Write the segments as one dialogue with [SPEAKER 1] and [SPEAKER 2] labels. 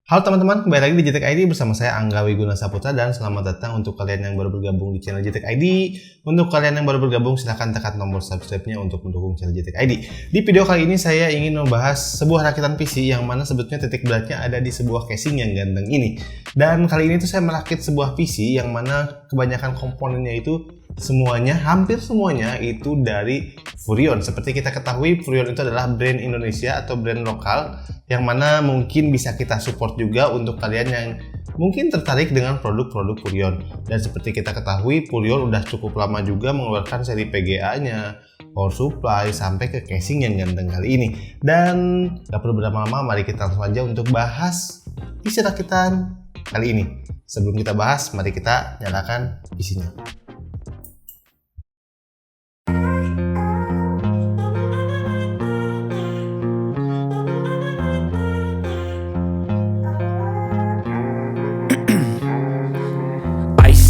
[SPEAKER 1] Halo teman-teman, kembali lagi di JTEK ID bersama saya Angga Wiguna Saputra dan selamat datang untuk kalian yang baru bergabung di channel JTEK ID. Untuk kalian yang baru bergabung silahkan tekan tombol subscribe-nya untuk mendukung channel JTEK ID. Di video kali ini saya ingin membahas sebuah rakitan PC yang mana sebetulnya titik beratnya ada di sebuah casing yang ganteng ini. Dan kali ini tuh saya merakit sebuah PC yang mana kebanyakan komponennya itu hampir semuanya itu dari Furrion. Seperti kita ketahui, Furrion itu adalah brand Indonesia atau brand lokal yang mana mungkin bisa kita support juga untuk kalian yang mungkin tertarik dengan produk-produk Furrion. Dan seperti kita ketahui, Furrion udah cukup lama juga mengeluarkan seri PGA-nya, power supply, sampai ke casing yang ganteng kali ini. Dan gak perlu berlama-lama, mari kita langsung aja untuk bahas PC rakitan kali ini. Sebelum kita bahas, mari kita nyalakan PC-nya.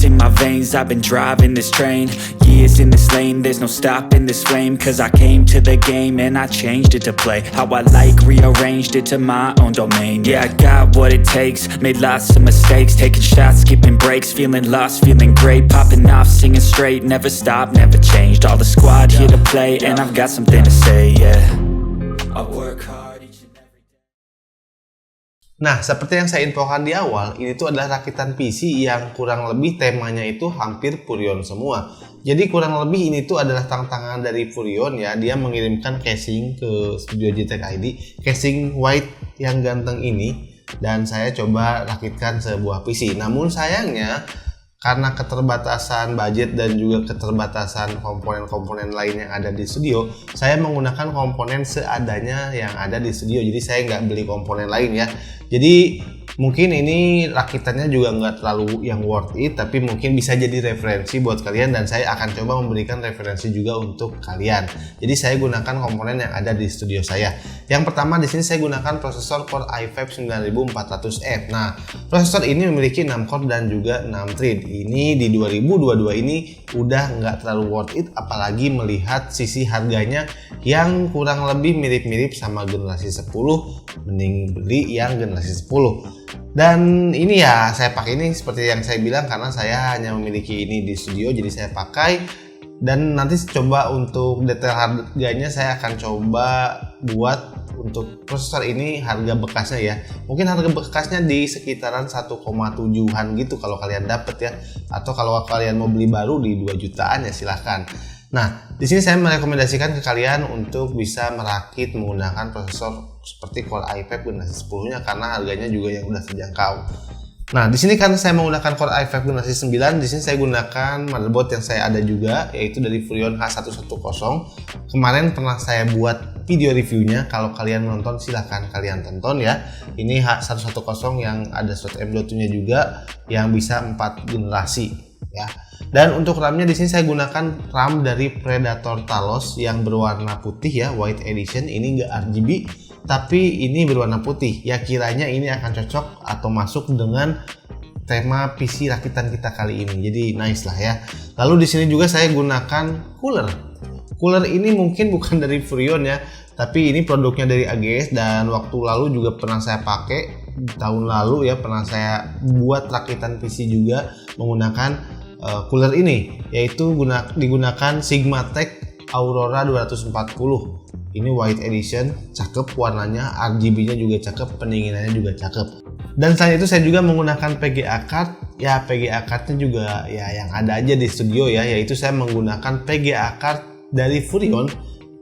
[SPEAKER 2] In my veins, I've been driving this train. Years in this lane, there's no stopping this flame. Cause I came to the game and I changed it to play how I like, rearranged it to my own domain. Yeah, I got what it takes, made lots of mistakes, taking shots, skipping breaks, feeling lost, feeling great, popping off, singing straight, never stopped, never changed. All the squad here to play and I've got something to say, yeah. I work hard each and every day.
[SPEAKER 1] Nah, seperti yang saya infokan di awal, ini tuh adalah rakitan PC yang kurang lebih temanya itu hampir Furrion semua. Jadi kurang lebih ini tuh adalah tantangan dari Furrion ya. Dia mengirimkan casing ke studio JTEK ID, casing white yang ganteng ini, dan saya coba rakitkan sebuah PC. Namun sayangnya karena keterbatasan budget dan juga keterbatasan komponen-komponen lain yang ada di studio, saya menggunakan komponen seadanya yang ada di studio. Jadi saya nggak beli komponen lain ya. Jadi mungkin ini rakitannya juga nggak terlalu yang worth it, tapi mungkin bisa jadi referensi buat kalian dan saya akan coba memberikan referensi juga untuk kalian. Jadi saya gunakan komponen yang ada di studio saya. Yang pertama di sini saya gunakan prosesor Core i5 9400F. Nah, prosesor ini memiliki 6 core dan juga 6 thread. Ini di 2022 ini udah nggak terlalu worth it, apalagi melihat sisi harganya yang kurang lebih mirip-mirip sama generasi 10, mending beli yang generasi 10. Dan ini ya saya pakai ini seperti yang saya bilang karena saya hanya memiliki ini di studio, jadi saya pakai. Dan nanti coba untuk detail harganya saya akan coba buat untuk prosesor ini harga bekasnya ya. Mungkin harga bekasnya di sekitaran 1,7an gitu kalau kalian dapet ya. Atau kalau kalian mau beli baru di 2 jutaan ya silahkan. Nah, di sini saya merekomendasikan ke kalian untuk bisa merakit menggunakan prosesor seperti Core i5 generasi 10-nya karena harganya juga yang udah terjangkau. Nah, di sini karena saya menggunakan Core i5 generasi 9, di sini saya gunakan motherboard yang saya ada juga, yaitu dari Furrion H110. Kemarin pernah saya buat video reviewnya, kalau kalian menonton silahkan kalian tonton ya. Ini H110 yang ada slot M.2-nya juga yang bisa 4 generasi ya. Dan untuk RAM-nya di sini saya gunakan RAM dari Predator Talos yang berwarna putih ya, white edition. Ini enggak RGB, tapi ini berwarna putih. Ya kiranya ini akan cocok atau masuk dengan tema PC rakitan kita kali ini. Jadi nice lah ya. Lalu di sini juga saya gunakan cooler. Cooler ini mungkin bukan dari Furrion ya, tapi ini produknya dari AGS dan waktu lalu juga pernah saya pakai. Tahun lalu ya pernah saya buat rakitan PC juga menggunakan cooler ini, yaitu digunakan Sigmatech Aurora 240. Ini white edition, cakep warnanya, RGB-nya juga cakep, pendinginannya juga cakep. Dan selain itu saya juga menggunakan PGA card. Ya PGA card-nya juga ya yang ada aja di studio ya, yaitu saya menggunakan PGA card dari Furrion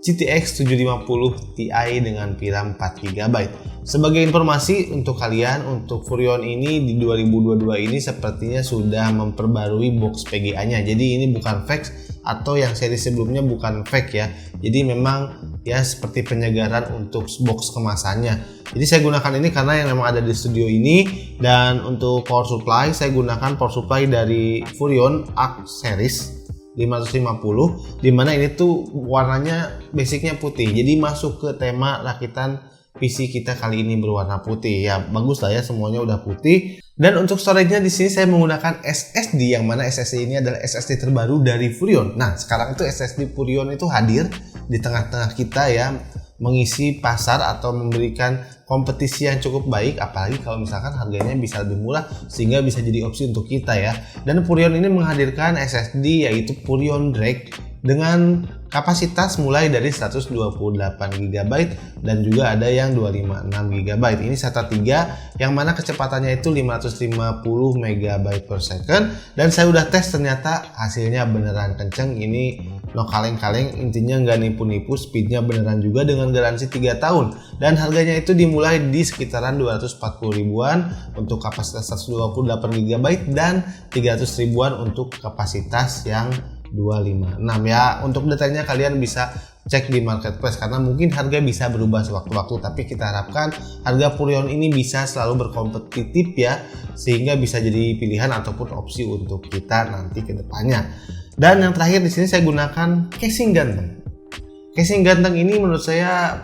[SPEAKER 1] GTX 750 Ti dengan VRAM 4GB. Sebagai informasi untuk kalian, untuk Furrion ini di 2022 ini sepertinya sudah memperbarui box PGA-nya. Jadi ini bukan fake atau yang seri sebelumnya bukan fake ya. Jadi memang ya seperti penyegaran untuk box kemasannya. Jadi saya gunakan ini karena yang memang ada di studio ini. Dan untuk power supply saya gunakan power supply dari Furrion Arc Series 550, dimana ini tuh warnanya basicnya putih, jadi masuk ke tema rakitan PC kita kali ini berwarna putih ya. Bagus lah ya, semuanya udah putih. Dan untuk storage-nya di sini saya menggunakan SSD, yang mana SSD ini adalah SSD terbaru dari Furrion. Nah, sekarang itu SSD Furrion itu hadir di tengah-tengah kita ya. mengisi pasar atau memberikan kompetisi yang cukup baik, apalagi kalau misalkan harganya bisa lebih murah sehingga bisa jadi opsi untuk kita ya. Dan Purion ini menghadirkan SSD yaitu Purion Drake dengan kapasitas mulai dari 128GB dan juga ada yang 256GB. Ini SATA 3 yang mana kecepatannya itu 550MB/s, dan saya udah tes ternyata hasilnya beneran kenceng. Ini no kaleng-kaleng, intinya nggak nipu-nipu, speednya beneran juga dengan garansi 3 tahun, dan harganya itu dimulai di sekitaran 240 ribuan untuk kapasitas 128GB dan 300 ribuan untuk kapasitas yang 256 ya. Untuk detailnya kalian bisa cek di marketplace karena mungkin harga bisa berubah sewaktu-waktu, tapi kita harapkan harga Purion ini bisa selalu berkompetitif ya, sehingga bisa jadi pilihan ataupun opsi untuk kita nanti ke depannya. Dan yang terakhir di sini saya gunakan casing ganteng. Casing ganteng ini menurut saya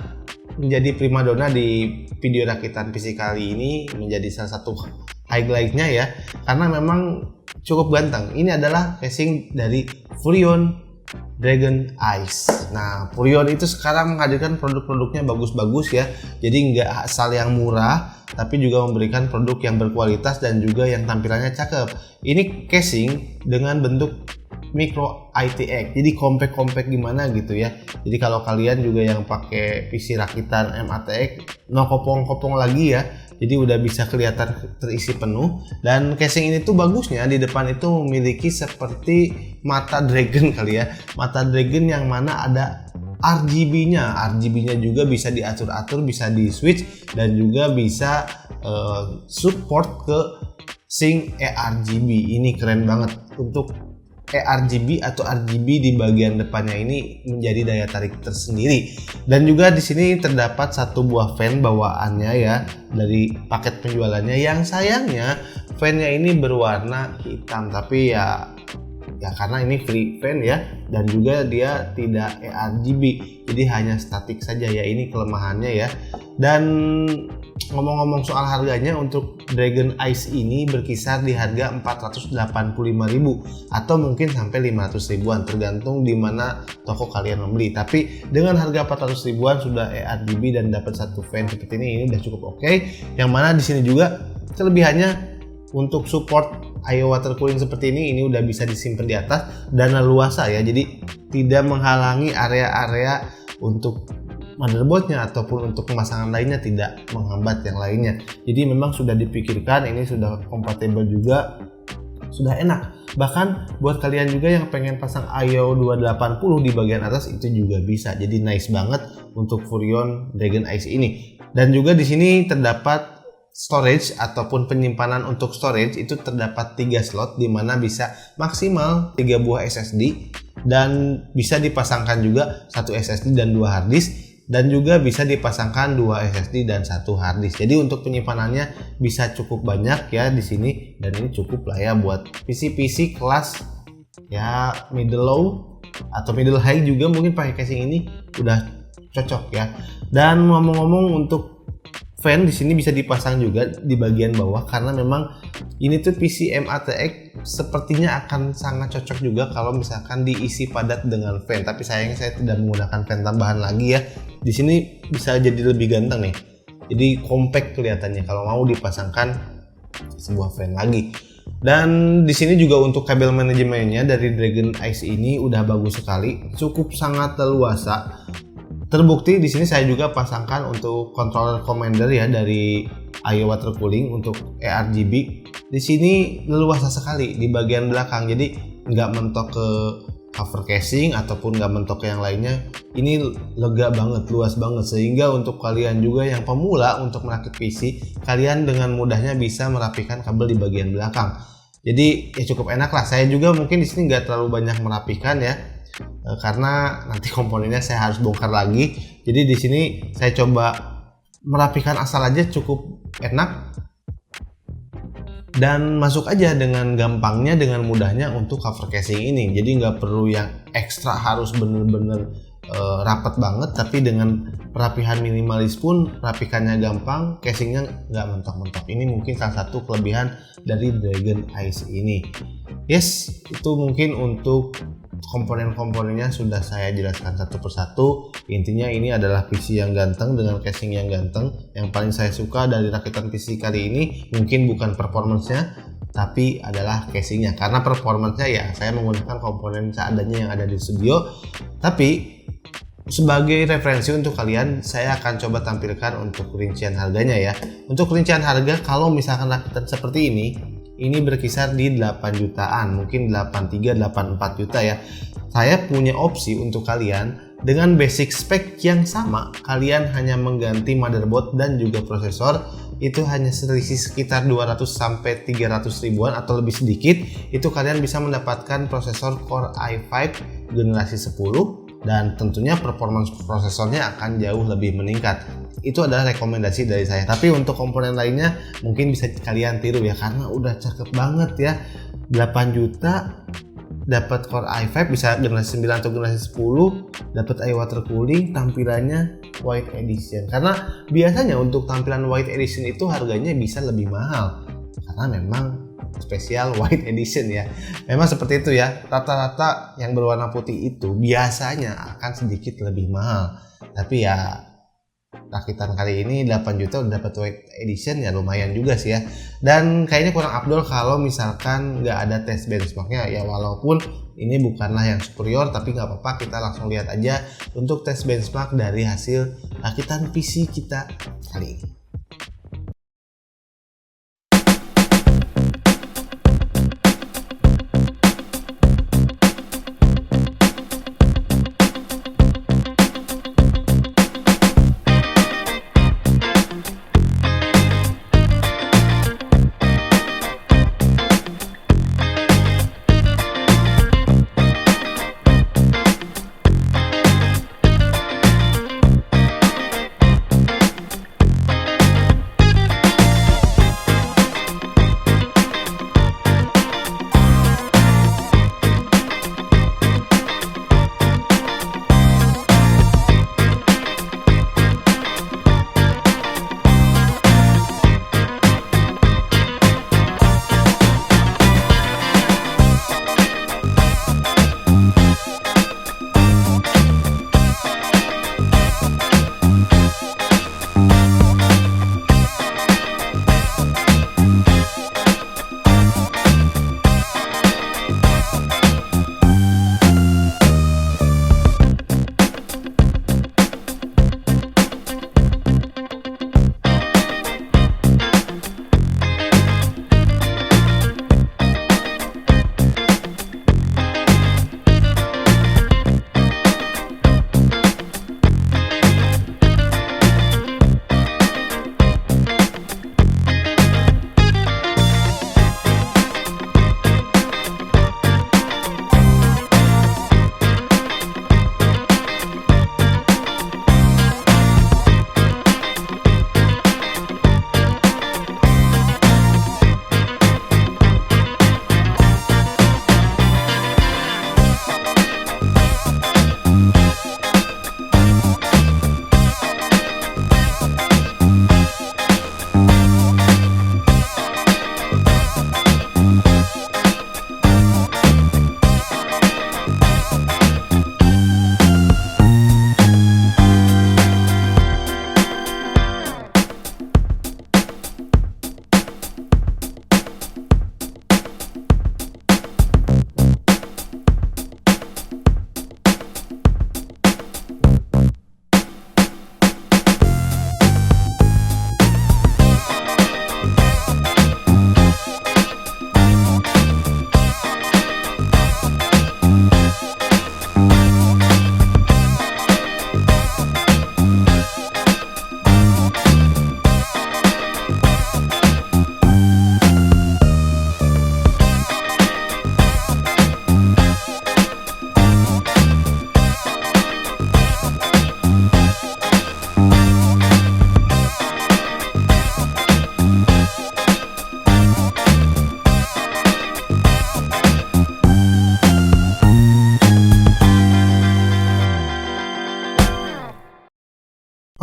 [SPEAKER 1] menjadi primadona di video rakitan PC kali ini, menjadi salah satu highlight-nya ya, karena memang cukup ganteng. Ini adalah casing dari Purion Dragon Ice. Nah, Purion itu sekarang menghadirkan produk-produknya bagus-bagus ya. Jadi nggak asal yang murah, tapi juga memberikan produk yang berkualitas dan juga yang tampilannya cakep. Ini casing dengan bentuk micro ITX, jadi compact gimana gitu ya. Jadi kalau kalian juga yang pakai PC rakitan MATX, no kopong-kopong lagi ya, jadi udah bisa kelihatan terisi penuh. Dan casing ini tuh bagusnya di depan itu memiliki seperti mata dragon kali ya, mata dragon yang mana ada RGB-nya juga bisa diatur-atur, bisa di switch, dan juga bisa support ke sync eRGB. Ini keren banget. Untuk eRGB atau RGB di bagian depannya ini menjadi daya tarik tersendiri. Dan juga di sini terdapat satu buah fan bawaannya ya dari paket penjualannya, yang sayangnya fannya ini berwarna hitam, tapi ya karena ini free fan ya, dan juga dia tidak eRGB, jadi hanya statik saja ya. Ini kelemahannya ya. Dan ngomong-ngomong soal harganya, untuk Dragon Ice ini berkisar di harga 485.000 atau mungkin sampai 500 ribuan tergantung di mana toko kalian membeli. Tapi dengan harga 400 ribuan sudah eRGB dan dapat satu fan seperti ini udah cukup oke. Yang mana di sini juga kelebihannya untuk support IO water cooling seperti ini udah bisa disimpan di atas dan leluasa ya. Jadi tidak menghalangi area-area untuk motherboardnya ataupun untuk pemasangan lainnya, tidak menghambat yang lainnya. Jadi memang sudah dipikirkan, ini sudah kompatibel juga, sudah enak. Bahkan buat kalian juga yang pengen pasang IO 280 di bagian atas itu juga bisa. Jadi nice banget untuk Purion Dragon Ice ini. Dan juga di sini terdapat storage ataupun penyimpanan. Untuk storage itu terdapat 3 slot di mana bisa maksimal 3 buah SSD, dan bisa dipasangkan juga 1 SSD dan 2 hard disk, dan juga bisa dipasangkan 2 SSD dan 1 hard disk. Jadi untuk penyimpanannya bisa cukup banyak ya di sini, dan ini cukup lah ya buat PC kelas ya middle low atau middle high juga mungkin pakai casing ini udah cocok ya. Dan ngomong-ngomong, untuk fan di sini bisa dipasang juga di bagian bawah, karena memang ini tuh PC MATX sepertinya akan sangat cocok juga kalau misalkan diisi padat dengan fan. Tapi sayangnya saya tidak menggunakan fan tambahan lagi ya. Di sini bisa jadi lebih ganteng nih. Jadi compact kelihatannya kalau mau dipasangkan sebuah fan lagi. Dan di sini juga untuk kabel manajemennya dari Dragon Ice ini udah bagus sekali, cukup sangat leluasa. Terbukti di sini saya juga pasangkan untuk controller commander ya dari IO water cooling untuk eRGB. Di sini leluasa sekali di bagian belakang, jadi nggak mentok ke cover casing ataupun nggak mentok ke yang lainnya. Ini lega banget, luas banget, sehingga untuk kalian juga yang pemula untuk merakit PC, kalian dengan mudahnya bisa merapikan kabel di bagian belakang. Jadi ya cukup enak lah. Saya juga mungkin di sini nggak terlalu banyak merapikan ya, karena nanti komponennya saya harus bongkar lagi. Jadi di sini saya coba merapikan asal aja, cukup enak dan masuk aja dengan gampangnya, dengan mudahnya untuk cover casing ini. Jadi nggak perlu yang ekstra harus bener-bener rapat banget, tapi dengan perapihan minimalis pun rapikannya gampang, casingnya nggak mentok-mentok. Ini mungkin salah satu kelebihan dari Dragon Ice ini. Yes, itu mungkin untuk komponen-komponennya sudah saya jelaskan satu persatu. Intinya ini adalah PC yang ganteng dengan casing yang ganteng. Yang paling saya suka dari rakitan PC kali ini mungkin bukan performance-nya, tapi adalah casingnya. Karena performance-nya ya saya menggunakan komponen seadanya yang ada di studio. Tapi sebagai referensi untuk kalian, saya akan coba tampilkan untuk rincian harganya ya. Untuk rincian harga kalau misalkan rakitan seperti ini berkisar di 8 jutaan, mungkin 83, 84 juta ya. Saya punya opsi untuk kalian dengan basic spek yang sama, kalian hanya mengganti motherboard dan juga prosesor, itu hanya selisih sekitar 200 sampai 300 ribuan atau lebih sedikit. Itu kalian bisa mendapatkan prosesor Core i5 generasi 10 dan tentunya performance prosesornya akan jauh lebih meningkat. Itu adalah rekomendasi dari saya. Tapi untuk komponen lainnya mungkin bisa kalian tiru ya, karena udah cakep banget ya. 8 juta dapat Core i5 bisa generasi 9 atau generasi 10, dapat eye water cooling, tampilannya white edition. Karena biasanya untuk tampilan white edition itu harganya bisa lebih mahal karena memang spesial white edition ya. Memang seperti itu ya. Rata-rata yang berwarna putih itu biasanya akan sedikit lebih mahal. Tapi ya rakitan kali ini 8 juta udah dapat white edition ya, lumayan juga sih ya. Dan kayaknya kurang afdol kalau misalkan nggak ada tes benchmarknya ya, walaupun ini bukanlah yang superior, tapi nggak apa-apa, kita langsung lihat aja untuk tes benchmark dari hasil rakitan PC kita kali ini.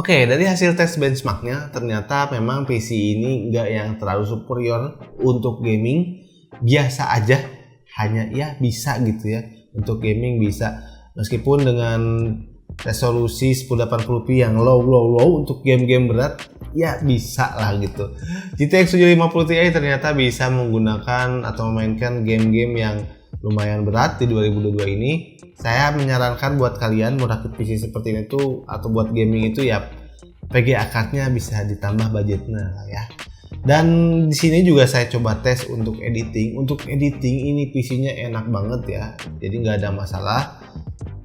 [SPEAKER 1] Oke, dari hasil tes benchmarknya ternyata memang PC ini nggak yang terlalu superior untuk gaming, biasa aja, hanya ya bisa gitu ya. untuk gaming bisa, meskipun dengan resolusi 1080p yang low untuk game-game berat ya bisa lah gitu. GTX 750 Ti ternyata bisa menggunakan atau memainkan game-game yang lumayan berat di 2022 ini. Saya menyarankan buat kalian mau rakit PC seperti ini tuh atau buat gaming itu ya VGA card-nya bisa ditambah budgetnya lah ya. Dan di sini juga saya coba tes untuk editing. Untuk editing ini PC-nya enak banget ya. Jadi nggak ada masalah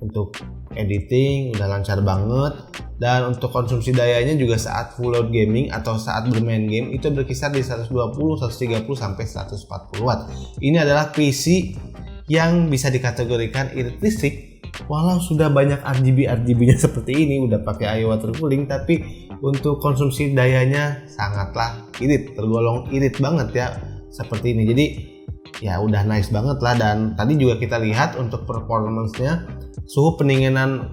[SPEAKER 1] untuk editing, udah lancar banget. Dan untuk konsumsi dayanya juga saat full load gaming atau saat bermain game itu berkisar di 120, 130 sampai 140 watt. Ini adalah PC yang bisa dikategorikan irit listrik. Walau sudah banyak RGB-nya seperti ini, udah pakai IO water cooling, tapi untuk konsumsi dayanya sangatlah irit, tergolong irit banget ya seperti ini. Jadi ya udah nice banget lah. Dan tadi juga kita lihat untuk performance-nya, suhu pendinginan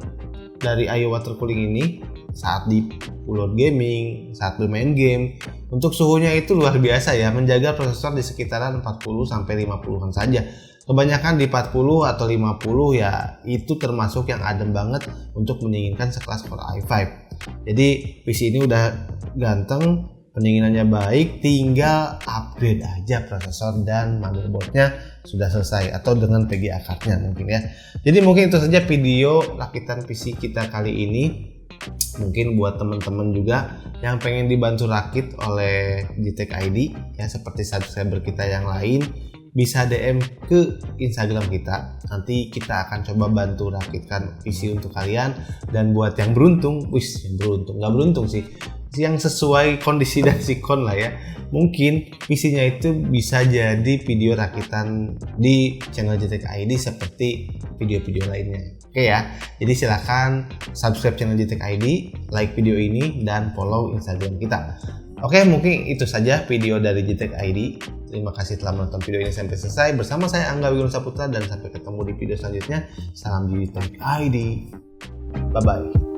[SPEAKER 1] dari IO water cooling ini saat di full load gaming, saat bermain game, untuk suhunya itu luar biasa ya, menjaga prosesor di sekitaran 40 sampai 50-an saja. Kebanyakan di 40 atau 50 ya itu termasuk yang adem banget untuk mendinginkan sekelas Core i5. Jadi PC ini udah ganteng, pendinginannya baik, tinggal upgrade aja prosesor dan motherboardnya sudah selesai, atau dengan VGA card-nya mungkin ya. Jadi mungkin itu saja video rakitan PC kita kali ini. Mungkin buat teman-teman juga yang pengen dibantu rakit oleh GTEK ID ya, seperti subscriber kita yang lain, bisa DM ke Instagram kita. Nanti kita akan coba bantu rakitkan PC untuk kalian. Dan buat yang beruntung, nggak beruntung sih, yang sesuai kondisi dan sikon lah ya, mungkin PC-nya itu bisa jadi video rakitan di channel GTEK ID seperti video-video lainnya. Oke ya, jadi silahkan subscribe channel GTEK ID, like video ini, dan follow Instagram kita. Oke, mungkin itu saja video dari GTEK ID. Terima kasih telah menonton video ini sampai selesai. Bersama saya Angga Wigun Saputra, dan sampai ketemu di video selanjutnya. Salam GTEK ID. Bye-bye.